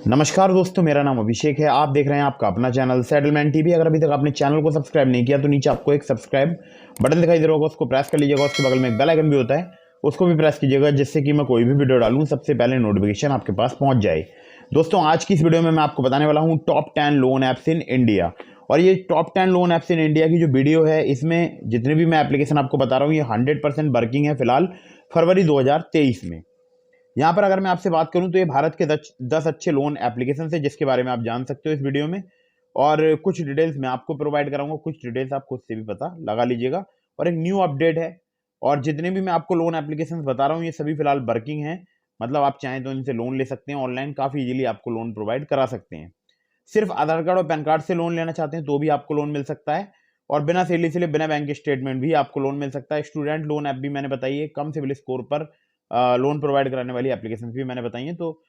नमस्कार दोस्तों, मेरा नाम अभिषेक है। आप देख रहे हैं आपका अपना चैनल सेटलमेंट टीवी। अगर अभी तक आपने चैनल को सब्सक्राइब नहीं किया तो नीचे आपको एक सब्सक्राइब बटन दिखाई दे रहा होगा, उसको प्रेस कर लीजिएगा। उसके बगल में एक बेल आइकन भी होता है, उसको भी प्रेस कीजिएगा, जिससे कि मैं कोई भी वीडियो डालूं सबसे पहले नोटिफिकेशन आपके पास पहुंच जाए। दोस्तों, आज की इस वीडियो में मैं आपको बताने वाला हूं top 10 loan apps in India. और ये top 10 loan apps in India की जो वीडियो है, इसमें जितने भी मैं एप्लीकेशन आपको बता रहा हूँ ये 100% वर्किंग है फिलहाल फरवरी 2023 में। यहाँ पर अगर मैं आपसे बात करूं तो ये भारत के 10 अच्छे लोन एप्लीकेशन है जिसके बारे में आप जान सकते हो इस वीडियो में। और कुछ डिटेल्स मैं आपको प्रोवाइड कराऊंगा, कुछ डिटेल्स आप खुद से भी पता लगा लीजिएगा। और एक न्यू अपडेट है, और जितने भी मैं आपको लोन एप्लीकेशन बता रहा हूँ ये सभी फिलहाल वर्किंग है। मतलब आप चाहें तो इनसे लोन ले सकते हैं, ऑनलाइन काफ़ी इजीली आपको लोन प्रोवाइड करा सकते हैं। सिर्फ आधार कार्ड और पैन कार्ड से लोन लेना चाहते हैं तो भी आपको लोन मिल सकता है, और बिना सैलरी से बिना बैंक स्टेटमेंट भी आपको लोन मिल सकता है। स्टूडेंट लोन ऐप भी मैंने बताई है, कम सिविल स्कोर पर लोन प्रोवाइड कराने वाली एप्लीकेशन भी मैंने बताई है। तो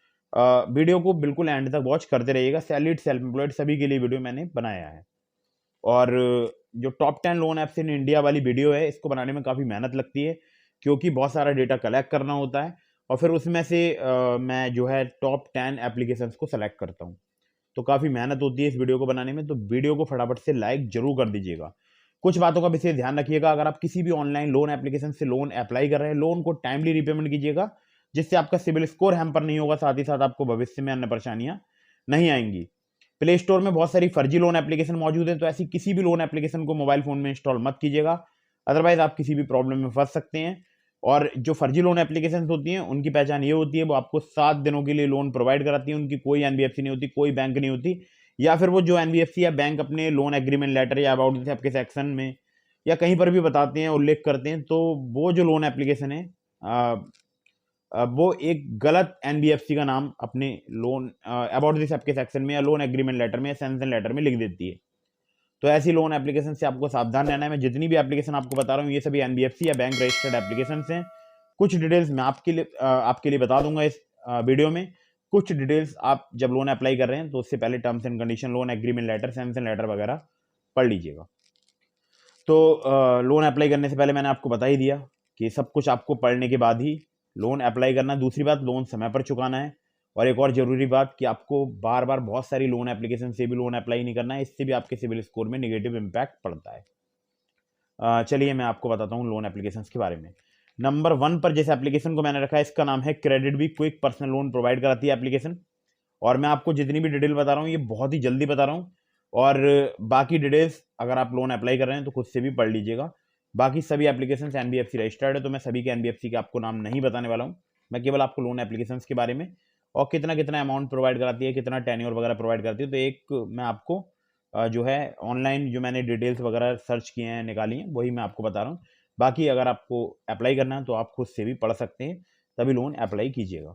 वीडियो को बिल्कुल एंड तक वॉच करते रहिएगा। सैलरीड, सेल्फ एम्प्लॉयड सभी के लिए वीडियो मैंने बनाया है। और जो top 10 loan apps in India वाली वीडियो है, इसको बनाने में काफ़ी मेहनत लगती है, क्योंकि बहुत सारा डेटा कलेक्ट करना होता है और फिर उसमें से मैं जो है टॉप 10 एप्लीकेशंस को सेलेक्ट करता हूँ। तो काफ़ी मेहनत होती है इस वीडियो को बनाने में। तो वीडियो को फटाफट से लाइक जरूर कर दीजिएगा। कुछ बातों का विशेष ध्यान रखिएगा। अगर आप किसी भी ऑनलाइन लोन एप्लीकेशन से लोन अप्लाई कर रहे हैं, लोन को टाइमली रीपेमेंट कीजिएगा, जिससे आपका सिविल स्कोर हैम्पर नहीं होगा, साथ ही साथ आपको भविष्य में अन्य परेशानियां नहीं आएंगी। प्ले स्टोर में बहुत सारी फर्जी लोन एप्लीकेशन मौजूद है, तो ऐसी किसी भी लोन एप्लीकेशन को मोबाइल फोन में इंस्टॉल मत कीजिएगा, अदरवाइज आप किसी भी प्रॉब्लम में फंस सकते हैं। और जो फर्जी लोन एप्लीकेशन होती हैं उनकी पहचान ये होती है, वो आपको 7 दिनों के लिए लोन प्रोवाइड कराती है, उनकी कोई एनबीएफसी नहीं होती, कोई बैंक नहीं होती, या फिर वो जो एनबीएफसी या बैंक अपने लोन एग्रीमेंट लेटर या अबाउट दिस आपके सेक्शन में या कहीं पर भी बताते हैं, उल्लेख करते हैं, तो वो जो लोन एप्लीकेशन है वो एक गलत एनबीएफसी का नाम अपने लोन अबाउट दिस आपके सेक्शन में या लोन एग्रीमेंट लेटर में या सैंक्शन लेटर में लिख देती है। तो ऐसी लोन एप्लीकेशन से आपको सावधान रहना है। मैं जितनी भी एप्लीकेशन आपको बता रहा हूँ ये सभी एनबीएफसी या बैंक रजिस्टर्ड एप्लीकेशन हैं। कुछ डिटेल्स मैं आपके लिए बता दूंगा इस वीडियो में। कुछ डिटेल्स आप जब लोन अप्लाई कर रहे हैं तो उससे पहले terms and condition, loan agreement letter, sanction letter वगैरह पढ़ लीजिएगा। तो लोन अप्लाई करने से पहले मैंने आपको बता ही दिया कि सब कुछ आपको पढ़ने के बाद ही लोन अप्लाई करना है। दूसरी बात, लोन समय पर चुकाना है। और एक और जरूरी बात कि आपको बार बार बहुत सारी लोन एप्लीकेशन से भी लोन अप्लाई नहीं करना है, इससे भी आपके सिविल स्कोर में नेगेटिव इम्पैक्ट पड़ता है। चलिए मैं आपको बताता हूँ लोन एप्लीकेशंस के बारे में। नंबर 1 पर जिस एप्लीकेशन को मैंने रखा है इसका नाम है credit be quick personal loan provide कराती है एप्लीकेशन। और मैं आपको जितनी भी डिटेल बता रहा हूँ ये बहुत ही जल्दी बता रहा हूँ, और बाकी डिटेल्स अगर आप लोन अप्लाई कर रहे हैं तो खुद से भी पढ़ लीजिएगा। बाकी सभी एप्लीकेशन एनबीएफसी रजिस्टर्ड है, तो मैं सभी के एनबीएफसी के आपको नाम नहीं बताने वाला हूँ। मैं केवल आपको लोन एप्लीकेशन के बारे में और कितना कितना अमाउंट प्रोवाइड कराती है, कितना टेन्योर वगैरह प्रोवाइड करती है, तो एक मैं आपको जो है ऑनलाइन जो मैंने डिटेल्स वगैरह सर्च किए हैं, निकाली हैं, वही मैं आपको बता रहा हूँ। बाकी अगर आपको अप्लाई करना है तो आप खुद से भी पढ़ सकते हैं, तभी लोन अप्लाई कीजिएगा।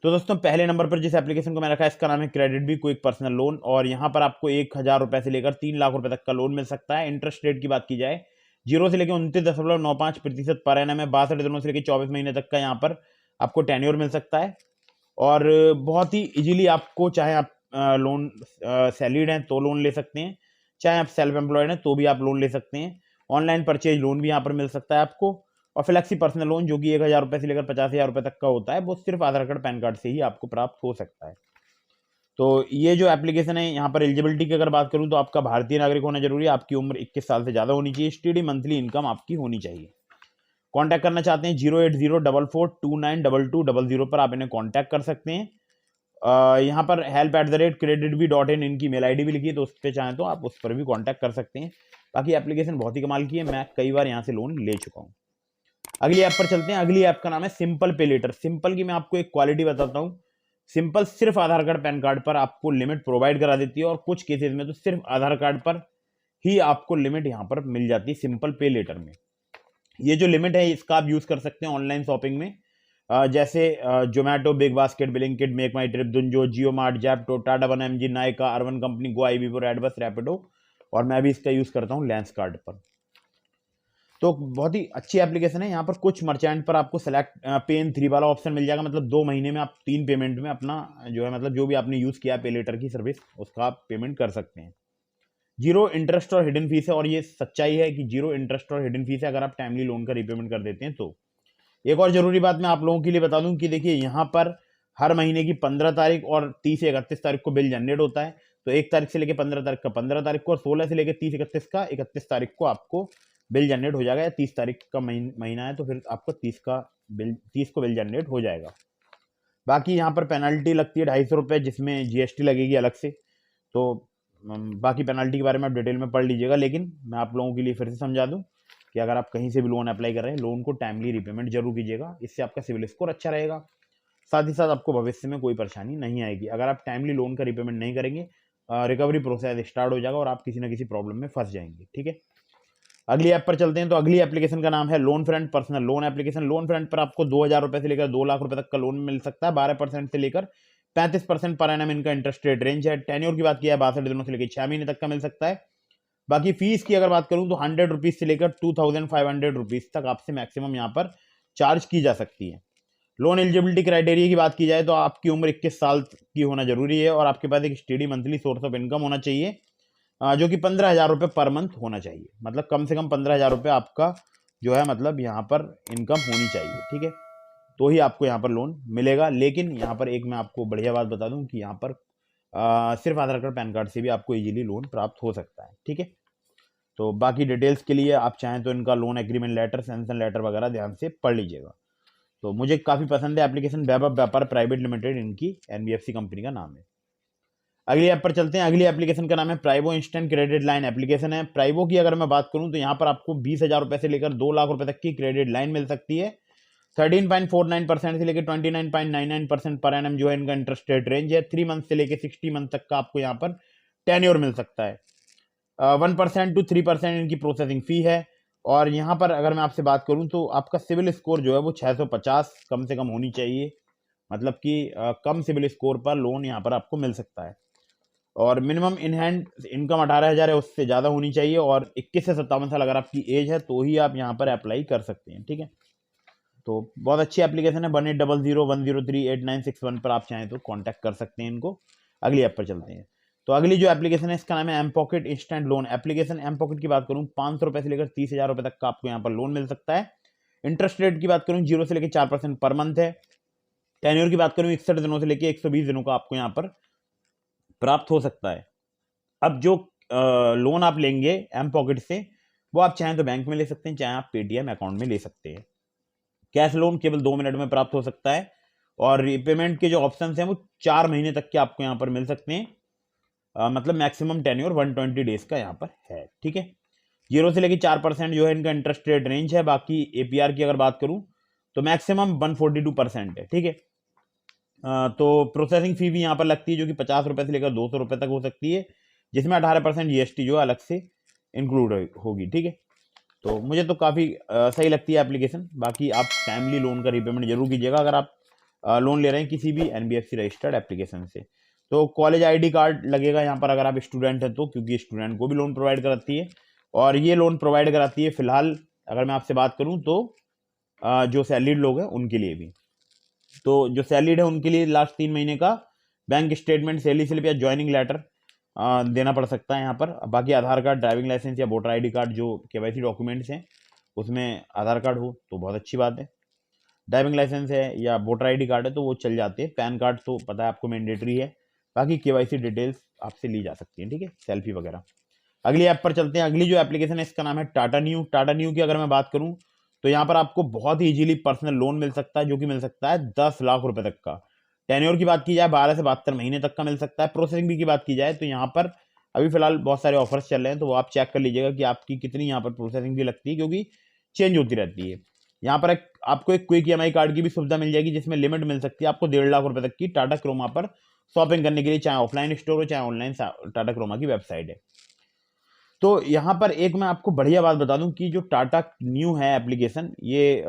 तो दोस्तों, पहले नंबर पर जिस एप्लीकेशन को मैंने रखा है इसका नाम है credit be quick personal loan. और यहाँ पर आपको 1,000 रुपए से लेकर 3 लाख रुपए तक का लोन मिल सकता है। इंटरेस्ट रेट की बात की जाए, 0 से लेकर 29.95% पर एनम है। 62 दिनों से लेकर 24 महीने तक का यहाँ पर आपको टेन्योर मिल सकता है। और बहुत ही इजीली आपको, चाहे आप लोन सैलरीड हैं तो लोन ले सकते हैं, चाहे आप सेल्फ एम्प्लॉयड हैं तो भी आप लोन ले सकते हैं। ऑनलाइन परचेज लोन भी यहाँ पर मिल सकता है आपको। और फ्लेक्सी पर्सनल लोन जो कि 1,000 रुपए से लेकर 50,000 रुपए तक का होता है, वो सिर्फ आधार कार्ड पैन कार्ड से ही आपको प्राप्त हो सकता है। तो ये जो एप्लीकेशन है, यहाँ पर एलिजिबिलिटी की अगर बात करूँ तो आपका भारतीय नागरिक होना जरूरी है, आपकी उम्र 21 साल से ज़्यादा होनी चाहिए, स्टडी मंथली इनकम आपकी होनी चाहिए। कॉन्टैक्ट करना चाहते हैं 08044292200 पर आप इन्हें कॉन्टैक्ट कर सकते हैं। यहाँ पर help@creditbee.in इनकी मेल आईडी भी लिखी है, तो उस पर चाहें तो आप उस पर भी कॉन्टैक्ट कर सकते हैं। बाकी एप्लीकेशन बहुत ही कमाल की है, मैं कई बार यहाँ से लोन ले चुका हूँ। अगली ऐप पर चलते हैं। अगली ऐप का नाम है सिंपल पे लेटर। सिंपल की मैं आपको एक क्वालिटी बताता हूँ। सिंपल सिर्फ आधार कार्ड पैन कार्ड पर आपको लिमिट प्रोवाइड करा देती है, और कुछ केसेस में तो सिर्फ आधार कार्ड पर ही आपको लिमिट यहाँ पर मिल जाती है सिंपल पे लेटर में। ये जो लिमिट है इसका आप यूज कर सकते हैं ऑनलाइन शॉपिंग में, जैसे Zomato, Big Basket, Blinkit, Make My Trip, Dunzo, Jio Mart, Zepto, Tata one MG, Nykaa, Urban Company, Goibibo, Redbus, Rapido, और मैं भी इसका यूज करता हूँ लेंस कार्ड पर। तो बहुत ही अच्छी एप्लीकेशन है। यहाँ पर कुछ मर्चेंट पर आपको सेलेक्ट पे इन 3 वाला ऑप्शन मिल जाएगा, मतलब 2 महीने में आप 3 पेमेंट में अपना जो है, मतलब जो भी आपने यूज किया पे लेटर की सर्विस, उसका आप पेमेंट कर सकते हैं। 0 इंटरेस्ट और हिडन फीस है, और ये सच्चाई है कि 0 इंटरेस्ट और हिडन फीस है अगर आप टाइमली लोन का रीपेमेंट कर देते हैं तो। एक और जरूरी बात मैं आप लोगों के लिए बता दूं कि देखिए यहाँ पर हर महीने की 15 तारीख और 30 से 31 तारीख को बिल जनरेट होता है। तो 1 तारीख से लेकर 15 तारीख का 15 तारीख को, और 16 से लेकर 30 31 का 31 तारीख को आपको बिल जनरेट हो जाएगा। या 30 तारीख का महीना है तो फिर आपको 30 को बिल जनरेट हो जाएगा। बाकी यहाँ पर पेनल्टी लगती है 250 रुपये, जिसमें जीएसटी लगेगी अलग से। तो बाकी पेनल्टी के बारे में आप डिटेल में पढ़ लीजिएगा, लेकिन मैं आप लोगों के लिए फिर से समझा दूं कि अगर आप कहीं से भी लोन अप्लाई कर रहे हैं, लोन को टाइमली रिपेमेंट जरूर कीजिएगा, इससे आपका सिविल स्कोर अच्छा रहेगा। साथ ही साथ आपको भविष्य में कोई परेशानी नहीं आएगी। अगर आप टाइमली लोन का रिपेमेंट नहीं करेंगे, रिकवरी प्रोसेस स्टार्ट हो जाएगा और आप किसी ना किसी प्रॉब्लम में फंस जाएंगे। ठीक है, अगली ऐप पर चलते हैं। तो अगली एप्लीकेशन का नाम है loan front personal loan application. Loan front पर आपको 2,000 रुपए से लेकर 2 लाख रुपए तक का लोन मिल सकता है। 12% से लेकर 35% पर एनम इनका इंटरेस्ट रेट रेंज है। टेन्योर की बात की है 62 दिनों से लेकर 6 महीने तक का मिल सकता है। बाकी फीस की अगर बात करूं तो 100 रुपीज से लेकर 2,500 रुपीज तक आपसे मैक्सिमम यहाँ पर चार्ज की जा सकती है। लोन एलिजिबिलिटी क्राइटेरिया की बात की जाए तो आपकी उम्र 21 साल की होना जरूरी है और आपके पास एक steady monthly source of income होना चाहिए, जो कि 15,000 रुपये पर मंथ होना चाहिए। मतलब कम से कम 15,000 रुपये आपका जो है मतलब यहाँ पर इनकम होनी चाहिए। ठीक है, तो ही आपको यहाँ पर लोन मिलेगा। लेकिन यहाँ पर एक मैं आपको बढ़िया बात बता दूं कि यहाँ पर सिर्फ आधार कार्ड पैन कार्ड से भी आपको इजीली लोन प्राप्त हो सकता है। ठीक है, तो बाकी डिटेल्स के लिए आप चाहें तो इनका loan agreement letter, sanction letter वगैरह ध्यान से पढ़ लीजिएगा। तो मुझे काफ़ी पसंद है एप्लीकेशन। वैभव व्यापार प्राइवेट लिमिटेड इनकी एनबीएफसी कंपनी का नाम है। अगली ऐप पर चलते हैं। अगली एप्लीकेशन का नाम है प्राइवो इंस्टेंट क्रेडिट लाइन एप्लीकेशन है। प्राइवो की अगर मैं बात करूं तो यहाँ पर आपको 20,000 रुपए से लेकर 2 लाख रुपए तक की क्रेडिट लाइन मिल सकती है। 13.49% से लेकर 29.99% पर एनम जो है इनका इंटरेस्ट रेट रेंज है। 3 मंथ से लेकर 60 मंथ तक का आपको यहाँ पर टेन्योर मिल सकता है। 1% to 3% इनकी प्रोसेसिंग फी है। और यहाँ पर अगर मैं आपसे बात करूं तो आपका सिविल स्कोर जो है वो 650 कम से कम होनी चाहिए। मतलब कि कम सिविल स्कोर पर लोन यहाँ पर आपको मिल सकता है। और मिनिमम इन हैंड इनकम 18,000 है, उससे ज़्यादा होनी चाहिए। और 21 से 57 साल अगर आपकी एज है तो ही आप यहाँ पर अप्लाई कर सकते हैं। ठीक है, तो बहुत अच्छी एप्लीकेशन है। 1800103891 पर आप चाहें तो कांटेक्ट कर सकते हैं इनको। अगली ऐप पर चलते हैं। तो अगली जो एप्लीकेशन है इसका नाम है M pocket instant loan application. M pocket की बात करूं 500 रुपए से लेकर 30,000 रुपए तक का आपको यहाँ पर लोन मिल सकता है। इंटरेस्ट रेट की बात करूं 0 से लेकर 4% पर मंथ है। टेन्योर की बात करूं 61 दिनों से लेकर 120 दिनों का आपको यहाँ पर प्राप्त हो सकता है। अब जो लोन आप लेंगे एम पॉकेट से वो आप चाहें तो बैंक में ले सकते हैं, चाहे आप पेटीएम अकाउंट में ले सकते हैं। कैश लोन केवल 2 मिनट में प्राप्त हो सकता है। और रिपेमेंट के जो ऑप्शंस हैं वो 4 महीने तक के आपको यहाँ पर मिल सकते हैं। मतलब मैक्सिमम टेन्योर 120 डेज का यहाँ पर है। ठीक है, 0 से लेकर 4% जो है इनका इंटरेस्ट रेट रेंज है। बाकी एपीआर की अगर बात करूं तो मैक्सिमम 142% है। ठीक है, तो प्रोसेसिंग फी भी यहाँ पर लगती है जो कि 50 रुपए से लेकर 200 रुपए तक हो सकती है, जिसमें 18% जीएसटी जो अलग से इंक्लूड होगी। ठीक है, तो मुझे तो काफ़ी सही लगती है एप्लीकेशन। बाकी आप टाइमली लोन का रिपेमेंट जरूर कीजिएगा अगर आप लोन ले रहे हैं किसी भी एनबीएफसी रजिस्टर्ड एप्लीकेशन से। तो कॉलेज आईडी कार्ड लगेगा यहाँ पर अगर आप स्टूडेंट हैं तो, क्योंकि स्टूडेंट को भी लोन प्रोवाइड कराती है। और ये लोन प्रोवाइड कराती है फिलहाल अगर मैं आपसे बात करूँ तो जो सैलरीड लोग हैं उनके लिए भी। तो जो सैलरीड है उनके लिए लास्ट 3 महीने का बैंक स्टेटमेंट, सैलरी स्लिप या ज्वाइनिंग लेटर देना पड़ सकता है यहाँ पर। बाकी आधार कार्ड, ड्राइविंग लाइसेंस या वोटर आईडी कार्ड जो केवाईसी डॉक्यूमेंट्स हैं उसमें आधार कार्ड हो तो बहुत अच्छी बात है। ड्राइविंग लाइसेंस है या वोटर आईडी कार्ड है तो वो चल जाते हैं। पैन कार्ड तो पता है आपको मैंडेटरी है। बाकी केवाईसी डिटेल्स आपसे ली जा सकती हैं। ठीक है, सेल्फी वगैरह। अगली ऐप पर चलते हैं। अगली जो एप्लीकेशन है इसका नाम है टाटा न्यू। टाटा न्यू की अगर मैं बात करूं तो यहाँ पर आपको बहुत ही इजीली पर्सनल लोन मिल सकता है, जो कि मिल सकता है 10 लाख रुपए तक का। टेन्योर की बात की जाए 12 से 72 महीने तक का मिल सकता है। प्रोसेसिंग फी की बात की जाए तो यहाँ पर अभी फिलहाल बहुत सारे ऑफर्स चल रहे हैं, तो वो आप चेक कर लीजिएगा कि आपकी कितनी यहाँ पर प्रोसेसिंग फी लगती है, क्योंकि चेंज होती रहती है। यहाँ पर आपको एक क्विक ईएमआई कार्ड की भी सुविधा मिल जाएगी, जिसमें लिमिट मिल सकती है आपको 1.5 लाख रुपए तक की टाटा क्रोमा पर शॉपिंग करने के लिए, चाहे ऑफलाइन स्टोर हो चाहे ऑनलाइन टाटा क्रोमा की वेबसाइट है। तो यहाँ पर एक मैं आपको बढ़िया बात बता दूं कि जो टाटा न्यू है एप्लीकेशन, ये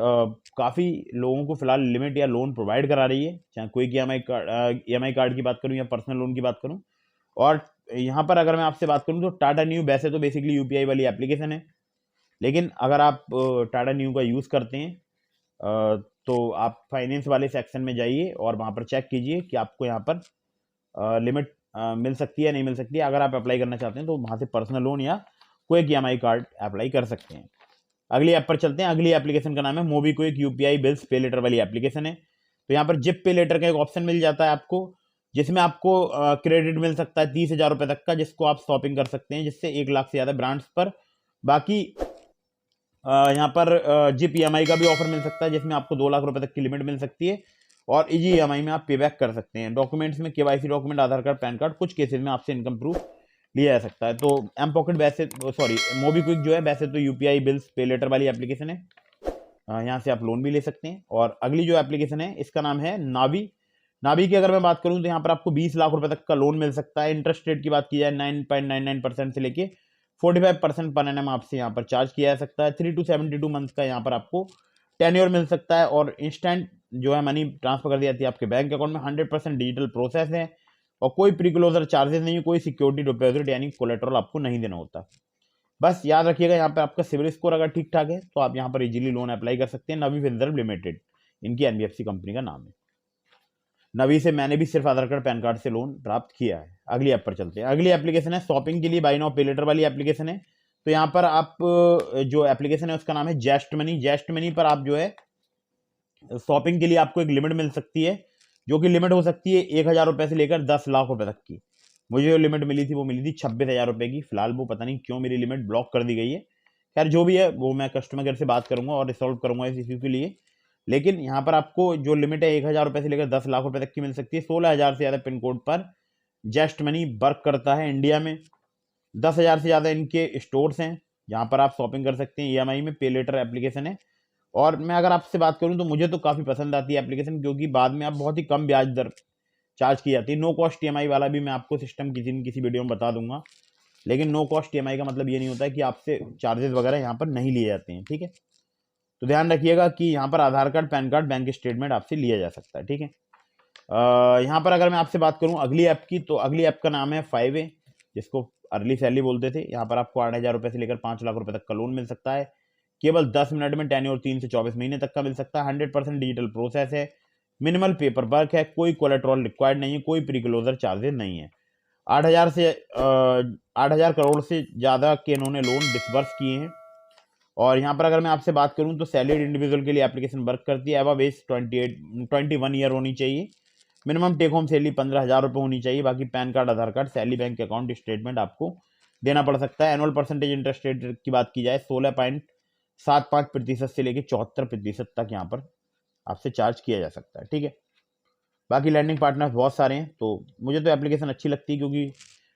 काफ़ी लोगों को फिलहाल लिमिट या लोन प्रोवाइड करा रही है, चाहे कोई ईएमआई कार्ड की बात करूं या पर्सनल लोन की बात करूं। और यहाँ पर अगर मैं आपसे बात करूं तो टाटा न्यू वैसे तो बेसिकली यूपीआई वाली एप्लीकेशन है, लेकिन अगर आप टाटा न्यू का यूज़ करते हैं तो आप फाइनेंस वाले सेक्शन में जाइए और वहाँ पर चेक कीजिए कि आपको यहाँ पर लिमिट मिल सकती है नहीं मिल सकती है। अगर आप अप्लाई करना चाहते हैं तो वहाँ से पर्सनल लोन या कोई ईएमआई कार्ड अप्लाई कर सकते हैं। अगली ऐप पर चलते हैं। अगली एप्लीकेशन का नाम है मोबीक्विक यूपीआई बिल्स पे लेटर वाली एप्लीकेशन है। तो यहाँ पर जिप पे लेटर का एक ऑप्शन मिल जाता है आपको, जिसमें आपको क्रेडिट मिल सकता है 30,000 रुपये तक का, जिसको आप शॉपिंग कर सकते हैं, जिससे 1 लाख से ज़्यादा ब्रांड्स पर। बाकी यहाँ पर जिप ईएमआई का भी ऑफर मिल सकता है, जिसमें आपको 2 लाख रुपए तक की लिमिट मिल सकती है, और इजी ईएमआई में आप पे बैक कर सकते हैं। डॉक्यूमेंट्स में केवाईसी डॉक्यूमेंट, आधार कार्ड, पैन कार्ड, कुछ केसेस में आपसे इनकम प्रूफ लिया जा सकता है। तो एम पॉकेट वैसे सॉरी मोबीक्विक जो है वैसे तो यूपीआई बिल्स पे लेटर वाली एप्लीकेशन है, यहाँ से आप लोन भी ले सकते हैं। और अगली जो एप्लीकेशन है इसका नाम है नावी। नावी की अगर मैं बात करूं तो यहाँ पर आपको 20 लाख रुपए तक का लोन मिल सकता है। इंटरेस्ट रेट की बात की जाए 9.99% से लेके 45% पर एनम आपसे यहाँ पर चार्ज किया जा सकता है। 3 to 72 मंथ का यहाँ पर आपको टेन्योर मिल सकता है, और इंस्टेंट जो है मनी ट्रांसफर कर दी जाती है आपके बैंक अकाउंट में। 100% डिजिटल प्रोसेस है, और कोई प्री क्लोजर चार्जेस नहीं है, कोई सिक्योरिटी डिपॉजिट यानी कोलेटरल आपको नहीं देना होता। बस याद रखिएगा यहाँ पे आपका सिविल स्कोर अगर ठीक ठाक है तो आप यहाँ पर इजीली लोन अप्लाई कर सकते हैं। नवी फिनसर्व लिमिटेड इनकी एनबीएफसी कंपनी का नाम है। नवी से मैंने भी सिर्फ आधार कार्ड पैन कार्ड से लोन प्राप्त किया है। अगली ऐप पर चलते हैं। अगली एप्लीकेशन है शॉपिंग के लिए बाय नाउ पे लेटर वाली एप्लीकेशन है। तो यहाँ पर आप जो एप्लीकेशन है उसका नाम है जस्ट मनी। जस्ट मनी पर आप जो है शॉपिंग के लिए आपको एक लिमिट मिल सकती है, जो कि लिमिट हो सकती है 1,000 रुपए से लेकर 10 लाख रुपए तक की। मुझे जो लिमिट मिली थी वो मिली थी 26,000 रुपए की। फिलहाल वो पता नहीं क्यों मेरी लिमिट ब्लॉक कर दी गई है। खैर जो भी है वो मैं कस्टमर केयर से बात करूंगा और रिसॉल्व करूंगा इस इश्यू के लिए। लेकिन यहाँ पर आपको जो लिमिट है 1,000 रुपए से लेकर 10 लाख रुपए तक की मिल सकती है। 16,000 से ज़्यादा पिन कोड पर जस्ट मनी वर्क करता है इंडिया में। 10,000 से ज़्यादा इनके स्टोर्स हैं जहाँ पर आप शॉपिंग कर सकते हैं। ईएमआई में पे लेटर एप्लीकेशन है, और मैं अगर आपसे बात करूं तो मुझे तो काफ़ी पसंद आती है एप्लीकेशन, क्योंकि बाद में आप बहुत ही कम ब्याज दर चार्ज की जाती है। नो कॉस्ट ईएमआई वाला भी मैं आपको सिस्टम किसी न किसी वीडियो में बता दूंगा, लेकिन नो कॉस्ट ईएमआई का मतलब ये नहीं होता है कि आपसे चार्जेस वगैरह यहाँ पर नहीं लिए जाते हैं। ठीक है, तो ध्यान रखिएगा कि यहाँ पर Aadhaar card, PAN card, bank statement आपसे लिया जा सकता है। ठीक है, यहाँ पर अगर मैं आपसे बात करूँ अगली ऐप की, तो अगली ऐप का नाम है 5वे, जिसको अर्ली सैलरी बोलते थे। यहाँ पर आपको 8,000 रुपये से लेकर 5 लाख रुपए तक का लोन मिल सकता है। केवल 10 मिनट में टेन्योर 3 से 24 महीने तक का मिल सकता है। 100% डिजिटल प्रोसेस है, मिनिमल पेपर वर्क है, कोई कोलेट्रॉल रिक्वायर्ड नहीं है, कोई प्री क्लोजर चार्जेस नहीं है। 8,000 करोड़ से ज़्यादा के इन्होंने लोन डिसबर्स किए हैं। और यहाँ पर अगर मैं आपसे बात करूँ तो सैलरीड इंडिविजुअल के लिए एप्लीकेशन वर्क करती है। अब एज 21 ईयर होनी चाहिए। मिनिमम टेक होम सैलरी 15,000 रुपये होनी चाहिए। बाकी PAN card, Aadhaar card, salary, bank account statement आपको देना पड़ सकता है। एनुअल परसेंटेज इंटरेस्ट रेट की बात की जाए 16.75% से लेकर 74% तक यहाँ पर आपसे चार्ज किया जा सकता है। ठीक है, बाकी लैंडिंग पार्टनर्स बहुत सारे हैं। तो मुझे तो एप्लीकेशन अच्छी लगती है, क्योंकि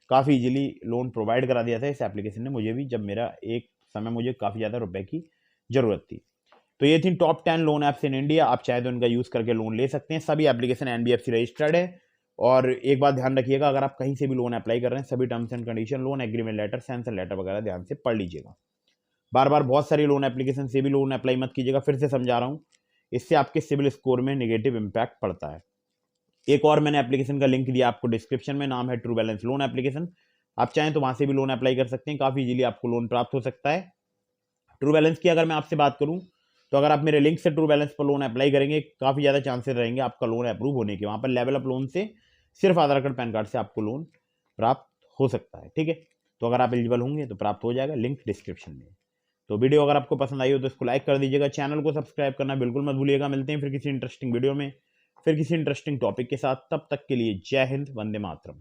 काफ़ी इजीली लोन प्रोवाइड करा दिया था इस एप्लीकेशन ने मुझे भी, जब मेरा एक समय मुझे काफ़ी ज़्यादा रुपए की ज़रूरत थी। तो ये थी top 10 loan apps in India. आप चाहे तो इनका यूज़ करके लोन ले सकते हैं। सभी एप्लीकेशन एनबीएफसी रजिस्टर्ड है। और एक बात ध्यान रखिएगा, अगर आप कहीं से भी लोन अप्लाई कर रहे हैं, सभी terms and condition, loan agreement letter, sanction letter वगैरह ध्यान से पढ़ लीजिएगा। बार बार बहुत सारी लोन एप्लीकेशन से भी लोन अप्लाई मत कीजिएगा। फिर से समझा रहा हूँ, इससे आपके सिविल स्कोर में नेगेटिव इम्पैक्ट पड़ता है। एक और मैंने एप्लीकेशन का लिंक दिया आपको डिस्क्रिप्शन में, नाम है ट्रू बैलेंस लोन एप्लीकेशन। आप चाहें तो वहाँ से भी लोन अप्लाई कर सकते हैं। काफ़ी इजीली आपको लोन प्राप्त हो सकता है। ट्रू बैलेंस की अगर मैं आपसे बात करूँ तो अगर आप मेरे लिंक से ट्रू बैलेंस पर लोन अप्लाई करेंगे, काफ़ी ज़्यादा चांसेस रहेंगे आपका लोन अप्रूव होने के। वहाँ पर लेवल अप लोन से सिर्फ आधार कार्ड, पैन कार्ड से आपको लोन प्राप्त हो सकता है। ठीक है, तो अगर आप एलिजिबल होंगे तो प्राप्त हो जाएगा, लिंक डिस्क्रिप्शन में। तो वीडियो अगर आपको पसंद आई हो तो इसको लाइक कर दीजिएगा, चैनल को सब्सक्राइब करना बिल्कुल मत भूलिएगा। मिलते हैं फिर किसी इंटरेस्टिंग वीडियो में, फिर किसी इंटरेस्टिंग टॉपिक के साथ। तब तक के लिए जय हिंद, वंदे मातरम।